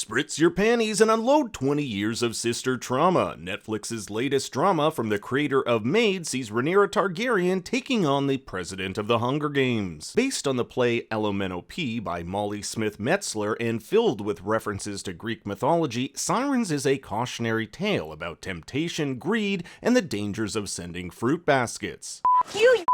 Spritz your panties and unload 20 years of sister trauma. Netflix's latest drama from the creator of Maid sees Rhaenyra Targaryen taking on the president of the Hunger Games. Based on the play Elemental P by Molly Smith Metzler and filled with references to Greek mythology, Sirens is a cautionary tale about temptation, greed, and the dangers of sending fruit baskets. You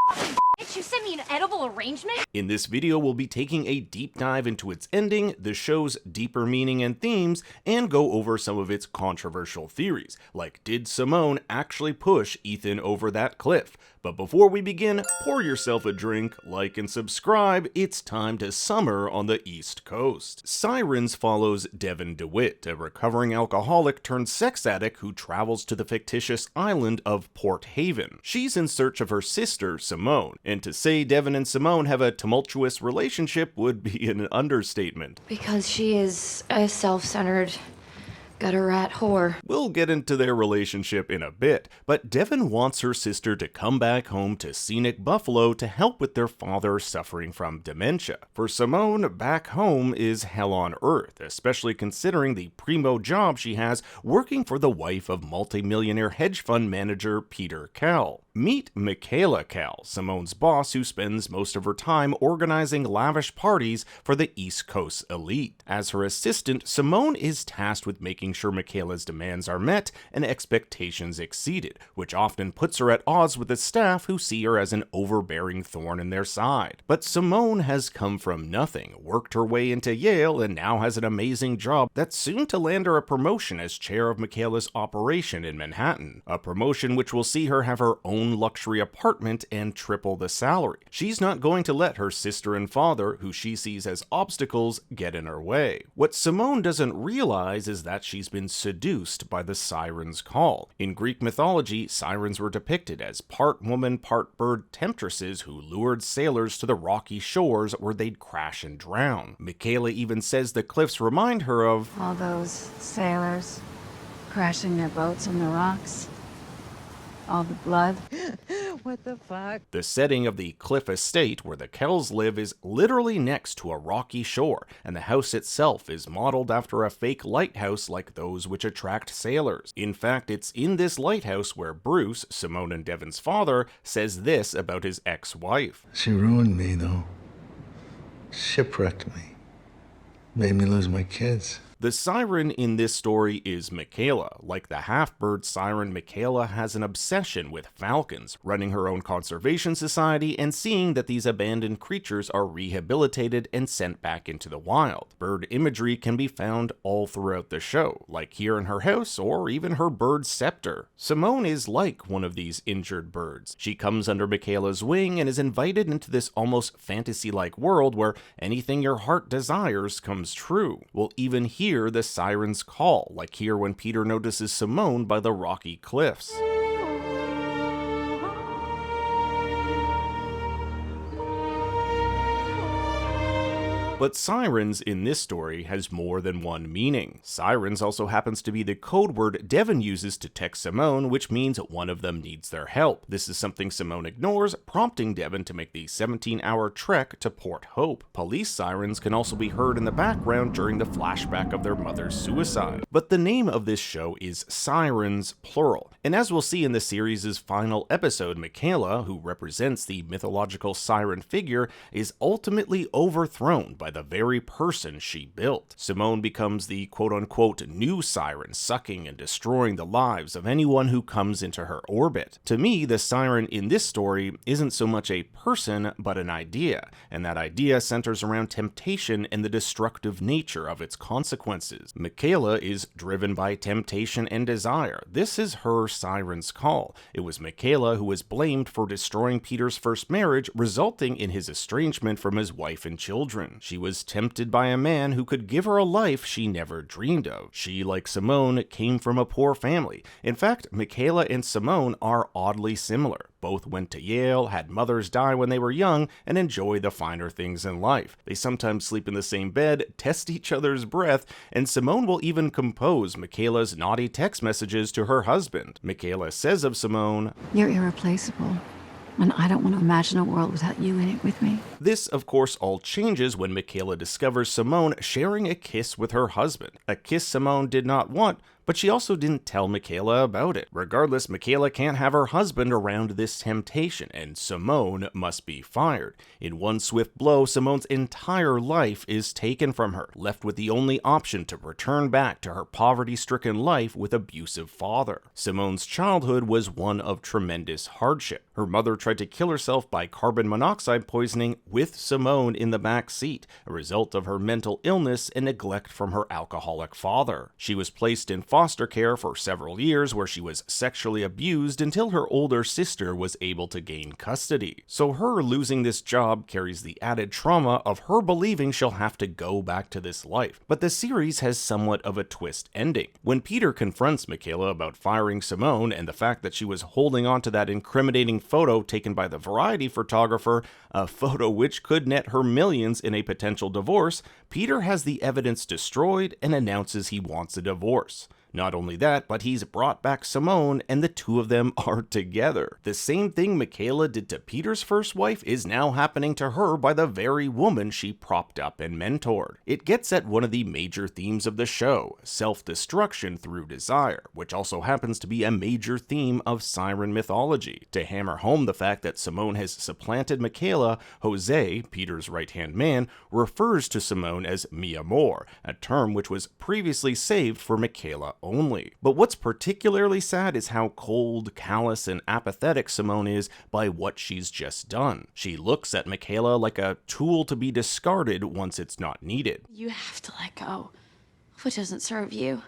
bitch, you sent me an edible arrangement? In this video, we'll be taking a deep dive into its ending, the show's deeper meaning and themes, and go over some of its controversial theories, like did Simone actually push Ethan over that cliff? But before we begin, pour yourself a drink, like and subscribe. It's time to summer on the East Coast. Sirens follows Devon DeWitt, a recovering alcoholic turned sex addict who travels to the fictitious island of Port Haven. She's in search of her sister, Simone, and to say Devon and Simone have a tumultuous relationship would be an understatement. Because she is a self-centered gutter rat whore. We'll get into their relationship in a bit, but Devon wants her sister to come back home to scenic Buffalo to help with their father suffering from dementia. For Simone, back home is hell on earth, especially considering the primo job she has working for the wife of multimillionaire hedge fund manager Peter Cal. Meet Michaela Cal, Simone's boss who spends most of her time organizing lavish parties for the East Coast elite. As her assistant, Simone is tasked with making sure Michaela's demands are met and expectations exceeded, which often puts her at odds with the staff who see her as an overbearing thorn in their side. But Simone has come from nothing, worked her way into Yale, and now has an amazing job that's soon to land her a promotion as chair of Michaela's operation in Manhattan, a promotion which will see her have her own luxury apartment and triple the salary. She's not going to let her sister and father, who she sees as obstacles, get in her way. What Simone doesn't realize is that she's been seduced by the Sirens' call. In Greek mythology, sirens were depicted as part woman, part bird temptresses who lured sailors to the rocky shores where they'd crash and drown. Michaela even says the cliffs remind her of all those sailors crashing their boats on the rocks. All the blood. What the fuck? The setting of the cliff estate where the Kells live is literally next to a rocky shore, and the house itself is modeled after a fake lighthouse like those which attract sailors. In fact, it's in this lighthouse where Bruce, Simone and Devon's father, says this about his ex-wife. She ruined me, though. Shipwrecked me. Made me lose my kids. The siren in this story is Michaela. Like the half-bird siren, Michaela has an obsession with falcons, running her own conservation society and seeing that these abandoned creatures are rehabilitated and sent back into the wild. Bird imagery can be found all throughout the show, like here in her house or even her bird scepter. Simone is like one of these injured birds. She comes under Michaela's wing and is invited into this almost fantasy-like world where anything your heart desires comes true. We'll even hear the sirens call, like here when Peter notices Simone by the rocky cliffs. But sirens in this story has more than one meaning. Sirens also happens to be the code word Devon uses to text Simone, which means one of them needs their help. This is something Simone ignores, prompting Devon to make the 17-hour trek to Port Hope. Police sirens can also be heard in the background during the flashback of their mother's suicide. But the name of this show is Sirens, plural. And as we'll see in the series' final episode, Michaela, who represents the mythological siren figure, is ultimately overthrown by the very person she built. Simone becomes the quote-unquote new siren, sucking and destroying the lives of anyone who comes into her orbit. To me, the siren in this story isn't so much a person, but an idea, and that idea centers around temptation and the destructive nature of its consequences. Michaela is driven by temptation and desire. This is her siren's call. It was Michaela who was blamed for destroying Peter's first marriage, resulting in his estrangement from his wife and children. She was tempted by a man who could give her a life she never dreamed of. She, like Simone, came from a poor family. In fact, Michaela and Simone are oddly similar. Both went to Yale, had mothers die when they were young, and enjoy the finer things in life. They sometimes sleep in the same bed, test each other's breath, and Simone will even compose Michaela's naughty text messages to her husband. Michaela says of Simone, "You're irreplaceable. And I don't want to imagine a world without you in it with me. This, of course, all changes when Michaela discovers Simone sharing a kiss with her husband, a kiss Simone did not want, but she also didn't tell Michaela about it. Regardless, Michaela can't have her husband around this temptation, and Simone must be fired. In one swift blow, Simone's entire life is taken from her, left with the only option to return back to her poverty-stricken life with abusive father. Simone's childhood was one of tremendous hardship. Her mother tried to kill herself by carbon monoxide poisoning with Simone in the back seat, a result of her mental illness and neglect from her alcoholic father. She was placed in foster care for several years where she was sexually abused until her older sister was able to gain custody. So her losing this job carries the added trauma of her believing she'll have to go back to this life. But the series has somewhat of a twist ending. When Peter confronts Michaela about firing Simone and the fact that she was holding on to that incriminating photo taken by the Variety photographer, a photo which could net her millions in a potential divorce, Peter has the evidence destroyed and announces he wants a divorce. Not only that, but he's brought back Simone and the two of them are together. The same thing Michaela did to Peter's first wife is now happening to her by the very woman she propped up and mentored. It gets at one of the major themes of the show, self-destruction through desire, which also happens to be a major theme of siren mythology. To hammer home the fact that Simone has supplanted Michaela, Jose, Peter's right-hand man, refers to Simone as mi amor, a term which was previously saved for Michaela only. But what's particularly sad is how cold, callous, and apathetic Simone is by what she's just done. She looks at Michaela like a tool to be discarded once it's not needed. You have to let go of what doesn't serve you.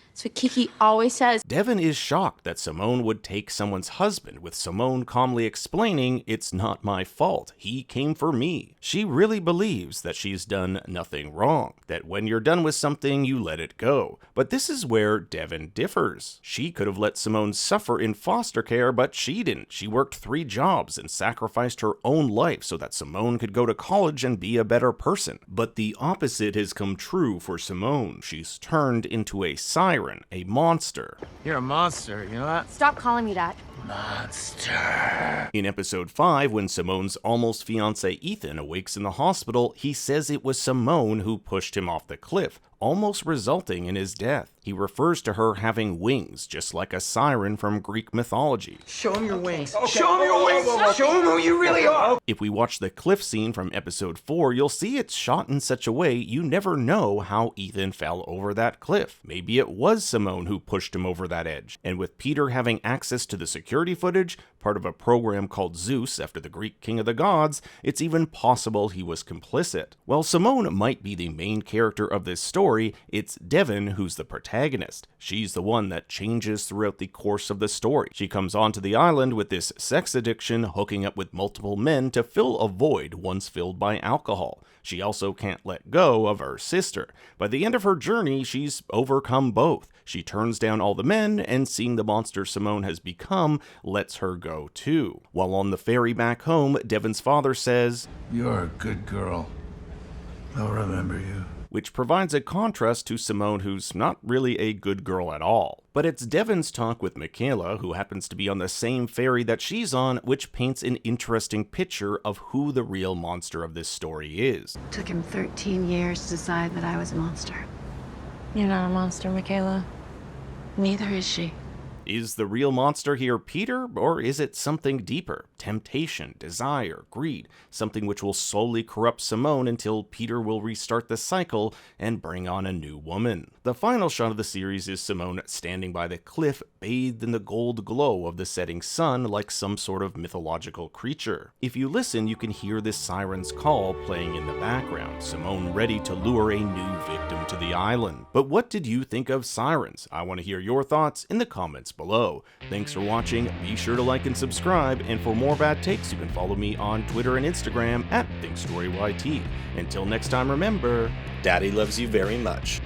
That's what Kiki always says. Devin is shocked that Simone would take someone's husband, with Simone calmly explaining, "It's not my fault. He came for me." She really believes that she's done nothing wrong, that when you're done with something, you let it go. But this is where Devin differs. She could have let Simone suffer in foster care, but she didn't. She worked 3 jobs and sacrificed her own life so that Simone could go to college and be a better person. But the opposite has come true for Simone. She's turned into a siren. A monster. You're a monster, you know that? Stop calling me that. Monster. In episode 5, when Simone's almost fiance Ethan awakes in the hospital, he says it was Simone who pushed him off the cliff, almost resulting in his death. He refers to her having wings, just like a siren from Greek mythology. Show him your wings. Okay. Show him your wings. Show him who you really are. If we watch the cliff scene from episode 4, you'll see it's shot in such a way you never know how Ethan fell over that cliff. Maybe it was Simone who pushed him over that edge. And with Peter having access to the security footage, part of a program called Zeus after the Greek king of the gods, it's even possible he was complicit. While Simone might be the main character of this story, it's Devin who's the protagonist. She's the one that changes throughout the course of the story. She comes onto the island with this sex addiction, hooking up with multiple men to fill a void once filled by alcohol. She also can't let go of her sister. By the end of her journey, she's overcome both. She turns down all the men, and seeing the monster Simone has become lets her go too. While on the ferry back home, Devin's father says, You're a good girl. I'll remember you. Which provides a contrast to Simone, who's not really a good girl at all. But it's Devin's talk with Michaela, who happens to be on the same ferry that she's on, which paints an interesting picture of who the real monster of this story is. Took him 13 years to decide that I was a monster. You're not a monster, Michaela. Neither is she. Is the real monster here Peter, or is it something deeper? Temptation, desire, greed, something which will slowly corrupt Simone until Peter will restart the cycle and bring on a new woman. The final shot of the series is Simone standing by the cliff, bathed in the gold glow of the setting sun like some sort of mythological creature. If you listen, you can hear this siren's call playing in the background, Simone ready to lure a new victim to the island. But what did you think of Sirens? I want to hear your thoughts in the comments below. Thanks for watching, be sure to like and subscribe, and for more bad takes you can follow me on Twitter and Instagram @ThinkStoryYT. Until next time, remember, Daddy loves you very much.